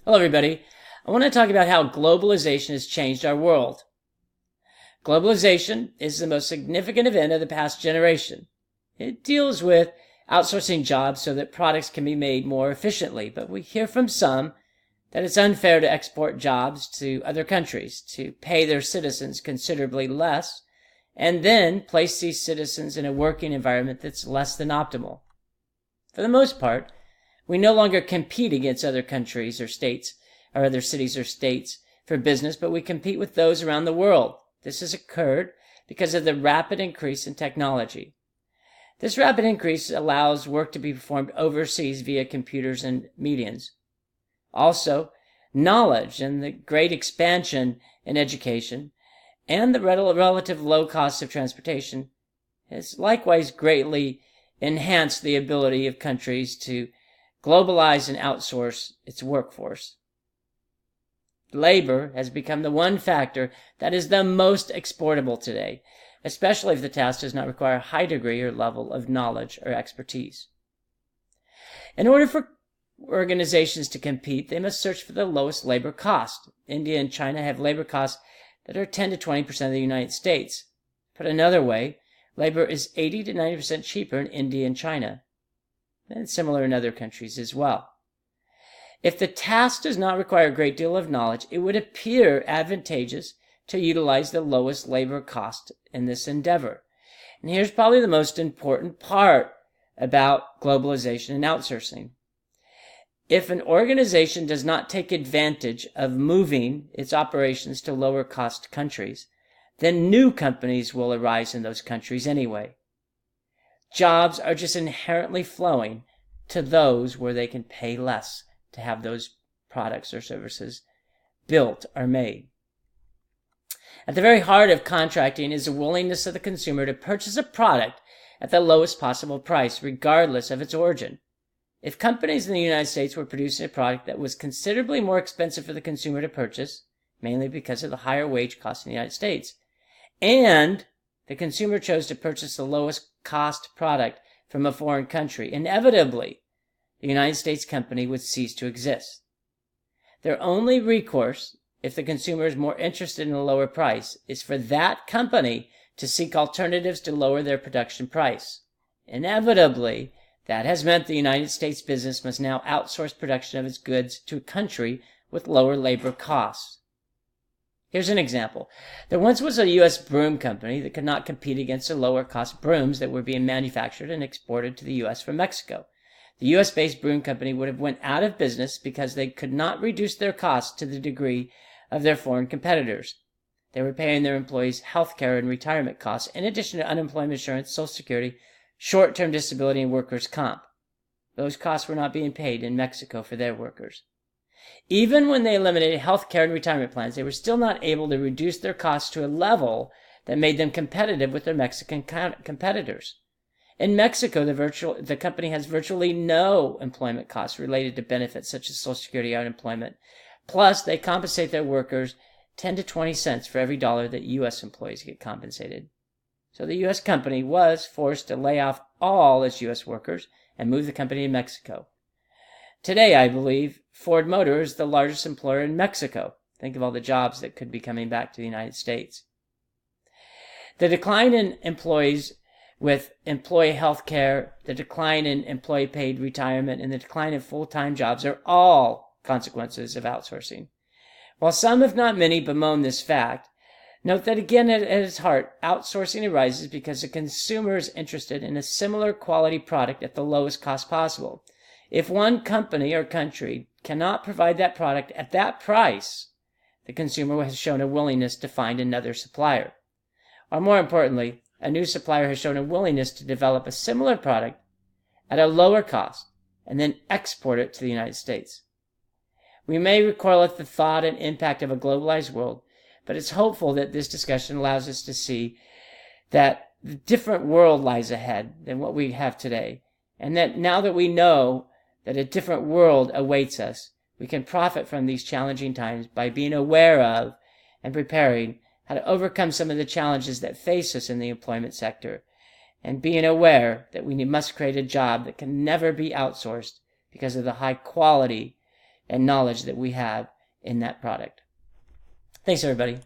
Hello, everybody. I want to talk about how globalization has changed our world. Globalization is the most significant event of the past generation. It deals with outsourcing jobs so that products can be made more efficiently, but we hear from some that it's unfair to export jobs to other countries, to pay their citizens considerably less, and then place these citizens in a working environment that's less than optimal. For the most part, we no longer compete against other countries or states, or other cities or states for business, but we compete with those around the world. This has occurred because of the rapid increase in technology. This rapid increase allows work to be performed overseas via computers and mediums. Also, knowledge and the great expansion in education and the relative low cost of transportation has likewise greatly enhanced the ability of countries to globalize and outsource its workforce. Labor has become the one factor that is the most exportable today, especially if the task does not require a high degree or level of knowledge or expertise. In order for organizations to compete, they must search for the lowest labor cost. India and China have labor costs that are 10 to 20% of the United States. Put another way, labor is 80 to 90% cheaper in India and China, and similar in other countries as well. If the task does not require a great deal of knowledge, it would appear advantageous to utilize the lowest labor cost in this endeavor. And here's probably the most important part about globalization and outsourcing. If an organization does not take advantage of moving its operations to lower cost countries, then new companies will arise in those countries anyway. Jobs are just inherently flowing to those where they can pay less to have those products or services built or made. At the very heart of contracting is the willingness of the consumer to purchase a product at the lowest possible price, regardless of its origin. If companies in the United States were producing a product that was considerably more expensive for the consumer to purchase, mainly because of the higher wage costs in the United States, and the consumer chose to purchase the lowest cost product from a foreign country, inevitably, the United States company would cease to exist. Their only recourse, if the consumer is more interested in a lower price, is for that company to seek alternatives to lower their production price. Inevitably, that has meant the United States business must now outsource production of its goods to a country with lower labor costs. Here's an example. There once was a U.S. broom company that could not compete against the lower cost brooms that were being manufactured and exported to the U.S. from Mexico. The U.S.-based broom company would have went out of business because they could not reduce their costs to the degree of their foreign competitors. They were paying their employees health care and retirement costs, in addition to unemployment insurance, Social Security, short-term disability, and workers' comp. Those costs were not being paid in Mexico for their workers. Even when they eliminated health care and retirement plans, they were still not able to reduce their costs to a level that made them competitive with their Mexican competitors. In Mexico, the company has virtually no employment costs related to benefits such as Social Security or unemployment. Plus, they compensate their workers 10 to 20 cents for every dollar that U.S. employees get compensated. So the U.S. company was forced to lay off all its U.S. workers and move the company to Mexico. Today, I believe, Ford Motor is the largest employer in Mexico. Think of all the jobs that could be coming back to the United States. The decline in employees with employee health care, the decline in employee-paid retirement, and the decline in full-time jobs are all consequences of outsourcing. While some, if not many, bemoan this fact, note that again at its heart, outsourcing arises because the consumer is interested in a similar quality product at the lowest cost possible. If one company or country cannot provide that product at that price, the consumer has shown a willingness to find another supplier. Or more importantly, a new supplier has shown a willingness to develop a similar product at a lower cost and then export it to the United States. We may recoil at the thought and impact of a globalized world, but it's hopeful that this discussion allows us to see that the different world lies ahead than what we have today, and that now that we know that a different world awaits us, we can profit from these challenging times by being aware of and preparing how to overcome some of the challenges that face us in the employment sector, and being aware that we must create a job that can never be outsourced because of the high quality and knowledge that we have in that product. Thanks, everybody.